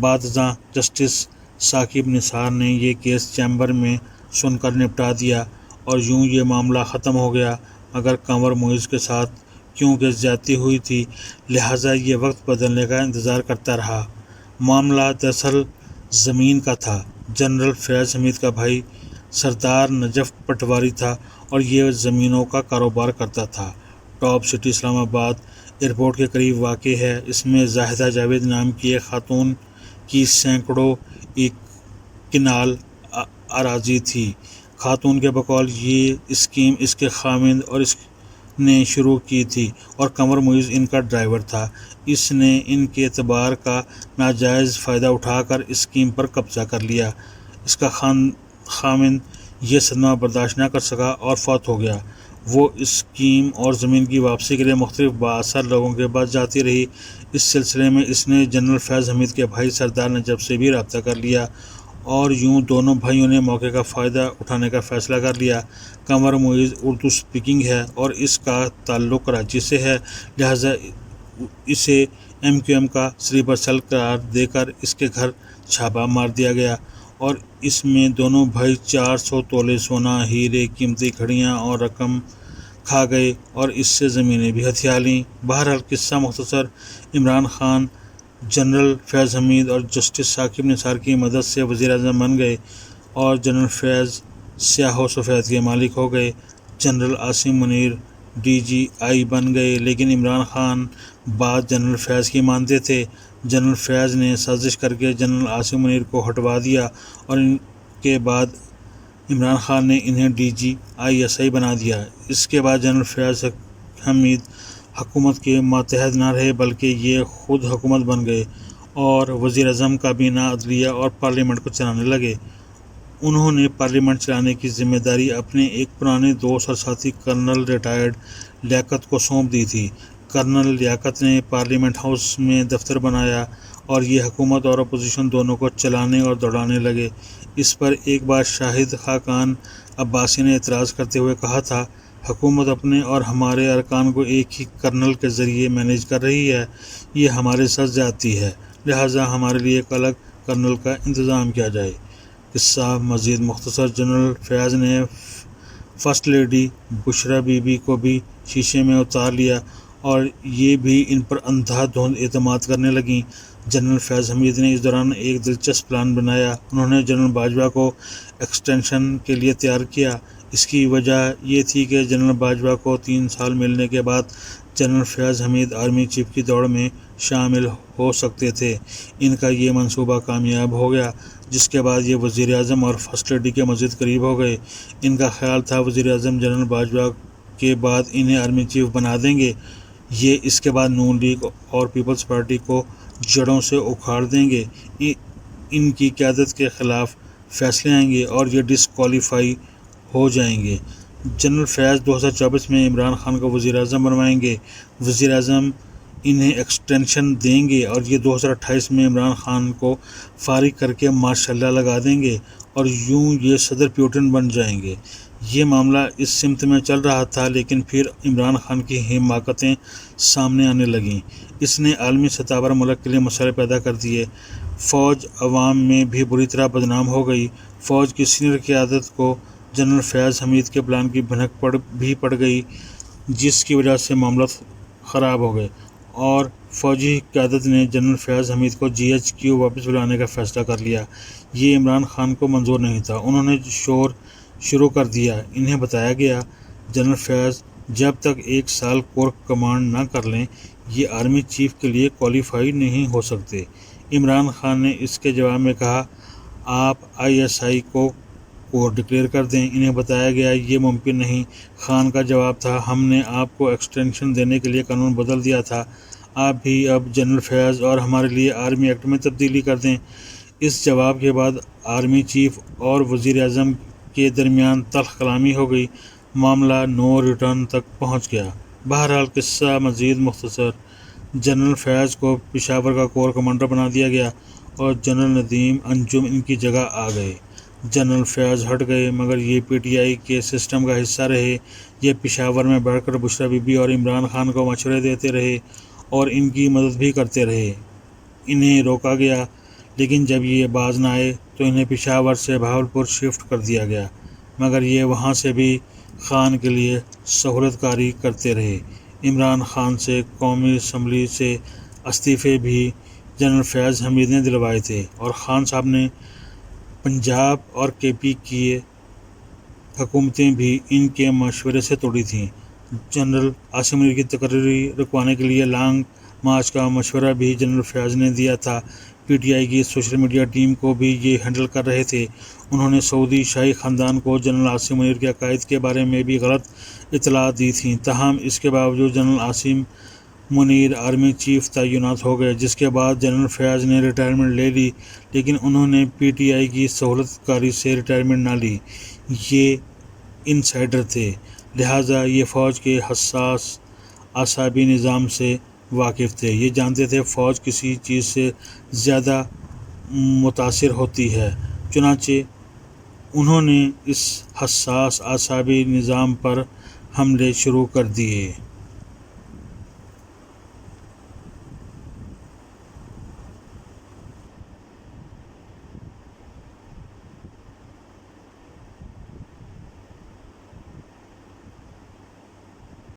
بعد ازاں جسٹس ثاقب نثار نے یہ کیس چیمبر میں سن کر نپٹا دیا اور یوں یہ معاملہ ختم ہو گیا، مگر قمر معیز کے ساتھ کیونکہ زیادتی ہوئی تھی لہٰذا یہ وقت بدلنے کا انتظار کرتا رہا۔ معاملہ دراصل زمین کا تھا۔ جنرل فیاض حمید کا بھائی سردار نجف پٹواری تھا اور یہ زمینوں کا کاروبار کرتا تھا۔ ٹاپ سٹی اسلام آباد ایئرپورٹ کے قریب واقع ہے۔ اس میں زاہدہ جاوید نام کی ایک خاتون کی سینکڑوں کنال اراضی تھی۔ خاتون کے بقول یہ اسکیم اس کے خاوند اور اس نے شروع کی تھی اور قمر معیز ان کا ڈرائیور تھا۔ اس نے ان کے اعتبار کا ناجائز فائدہ اٹھا کر اسکیم پر قبضہ کر لیا۔ اس کا خاوند یہ صدمہ برداشت نہ کر سکا اور فوت ہو گیا۔ وہ اسکیم اور زمین کی واپسی کے لیے مختلف بااثر لوگوں کے پاس جاتی رہی۔ اس سلسلے میں اس نے جنرل فیاض حمید کے بھائی سردار نجف سے بھی رابطہ کر لیا اور یوں دونوں بھائیوں نے موقع کا فائدہ اٹھانے کا فیصلہ کر لیا۔ قمر معیز اردو اسپیکنگ ہے اور اس کا تعلق کراچی سے ہے، لہٰذا اسے MQM کا سلیپر سیل قرار دے کر اس کے گھر چھاپہ مار دیا گیا اور اس میں دونوں بھائی 400 تولے سونا، ہیرے، قیمتی گھڑیاں اور رقم کھا گئے اور اس سے زمینیں بھی ہتھیا لیں۔ بہرحال قصہ مختصر، عمران خان جنرل فیاض حمید اور جسٹس ثاقب نثار کی مدد سے وزیر اعظم بن گئے اور جنرل فیاض سیاہ و سفید کے مالک ہو گئے۔ جنرل عاصم منیر DGI بن گئے، لیکن عمران خان بات جنرل فیاض کی مانتے تھے۔ جنرل فیاض نے سازش کر کے جنرل عاصم منیر کو ہٹوا دیا اور ان کے بعد عمران خان نے انہیں DGI بنا دیا۔ اس کے بعد جنرل فیاض حمید حکومت کے ماتحت نہ رہے بلکہ یہ خود حکومت بن گئے اور وزیر اعظم، کابینہ، عدلیہ اور پارلیمنٹ کو چلانے لگے۔ انہوں نے پارلیمنٹ چلانے کی ذمہ داری اپنے ایک پرانے دوست اور ساتھی کرنل ریٹائرڈ لیاقت کو سونپ دی تھی۔ کرنل لیاقت نے پارلیمنٹ ہاؤس میں دفتر بنایا اور یہ حکومت اور اپوزیشن دونوں کو چلانے اور دوڑانے لگے۔ اس پر ایک بار شاہد خاقان عباسی نے اعتراض کرتے ہوئے کہا تھا، حکومت اپنے اور ہمارے ارکان کو ایک ہی کرنل کے ذریعے مینیج کر رہی ہے، یہ ہمارے ساتھ زیادتی ہے، لہٰذا ہمارے لیے ایک الگ کرنل کا انتظام کیا جائے۔ قصہ مزید مختصر، جنرل فیاض نے first lady Bushra be be کو بھی شیشے میں اتار لیا اور یہ بھی ان پر اندھا دھند اعتماد کرنے لگیں۔ جنرل فیاض حمید نے اس دوران ایک دلچسپ پلان بنایا۔ انہوں نے جنرل باجوہ کو ایکسٹینشن کے لیے تیار کیا۔ اس کی وجہ یہ تھی کہ جنرل باجوہ کو 3 سال ملنے کے بعد جنرل فیاض حمید آرمی چیف کی دوڑ میں شامل ہو سکتے تھے۔ ان کا یہ منصوبہ کامیاب ہو گیا، جس کے بعد یہ وزیر اعظم اور فرسٹ لیڈی کے مزید قریب ہو گئے۔ ان کا خیال تھا وزیر اعظم جنرل باجوہ کے بعد انہیں آرمی چیف بنا دیں گے، یہ اس کے بعد نون لیگ اور پیپلز پارٹی کو جڑوں سے اکھاڑ دیں گے، ان کی قیادت کے خلاف فیصلے آئیں گے اور یہ ڈسکوالیفائی ہو جائیں گے۔ جنرل فیاض 2024 میں عمران خان کو وزیر اعظم بنوائیں گے، وزیر اعظم انہیں ایکسٹینشن دیں گے اور یہ 2028 میں عمران خان کو فارغ کر کے ماشاء اللہ لگا دیں گے اور یوں یہ صدر پیوٹن بن جائیں گے۔ یہ معاملہ اس سمت میں چل رہا تھا، لیکن پھر عمران خان کی حماقتیں سامنے آنے لگیں۔ اس نے عالمی سطح پر ملک کے لیے مسائل پیدا کر دیے۔ فوج عوام میں بھی بری طرح بدنام ہو گئی۔ فوج کی سینئر قیادت کو جنرل فیاض حمید کے پلان کی بھنک بھی پڑ گئی، جس کی وجہ سے معاملات خراب ہو گئے اور فوجی قیادت نے جنرل فیاض حمید کو GHQ واپس بلانے کا فیصلہ کر لیا۔ یہ عمران خان کو منظور نہیں تھا۔ انہوں نے شور شروع کر دیا۔ انہیں بتایا گیا، جنرل فیاض جب تک 1 سال کور کمانڈ نہ کر لیں یہ آرمی چیف کے لیے کوالیفائی نہیں ہو سکتے۔ عمران خان نے اس کے جواب میں کہا، آپ ISI کو کور ڈکلیئر کر دیں۔ انہیں بتایا گیا یہ ممکن نہیں۔ خان کا جواب تھا، ہم نے آپ کو ایکسٹینشن دینے کے لیے قانون بدل دیا تھا، آپ بھی اب جنرل فیاض اور ہمارے لیے آرمی ایکٹ میں تبدیلی کر دیں۔ اس جواب کے بعد آرمی چیف اور وزیر اعظم کے درمیان تلخ کلامی ہو گئی، معاملہ نو ریٹرن تک پہنچ گیا۔ بہرحال قصہ مزید مختصر، جنرل فیاض کو پشاور کا کور کمانڈر بنا دیا گیا اور جنرل ندیم انجم ان کی جگہ آ گئے۔ جنرل فیاض ہٹ گئے مگر یہ PTI کے سسٹم کا حصہ رہے۔ یہ پشاور میں بیٹھ کر بشرا بی بی اور عمران خان کو مشورے دیتے رہے اور ان کی مدد بھی کرتے رہے۔ انہیں روکا گیا لیکن جب یہ باز نہ آئے تو انہیں پشاور سے بہاولپور شفٹ کر دیا گیا، مگر یہ وہاں سے بھی خان کے لیے سہولت کاری کرتے رہے۔ عمران خان سے قومی اسمبلی سے استعفے بھی جنرل فیاض حمید نے دلوائے تھے، اور خان صاحب نے پنجاب اور کے پی کی حکومتیں بھی ان کے مشورے سے توڑی تھیں۔ جنرل عاصم منیر کی تقرری رکوانے کے لیے لانگ مارچ کا مشورہ بھی جنرل فیاض نے دیا تھا۔ پی ٹی آئی کی سوشل میڈیا ٹیم کو بھی یہ ہینڈل کر رہے تھے۔ انہوں نے سعودی شاہی خاندان کو جنرل عاصم منیر کے عقائد کے بارے میں بھی غلط اطلاعات دی تھیں، تاہم اس کے باوجود general Asim Munir army chief تعینات ہو گئے، جس کے بعد جنرل فیاض نے ریٹائرمنٹ لے لی، لیکن انہوں نے پی ٹی آئی کی سہولت کاری سے ریٹائرمنٹ نہ لی۔ یہ انسائیڈر تھے، لہٰذا یہ فوج کے حساس اعصابی نظام سے واقف تھے۔ یہ جانتے تھے فوج کسی چیز سے زیادہ متاثر ہوتی ہے، چنانچہ انہوں نے اس حساس اعصابی نظام پر حملے شروع کر دیے۔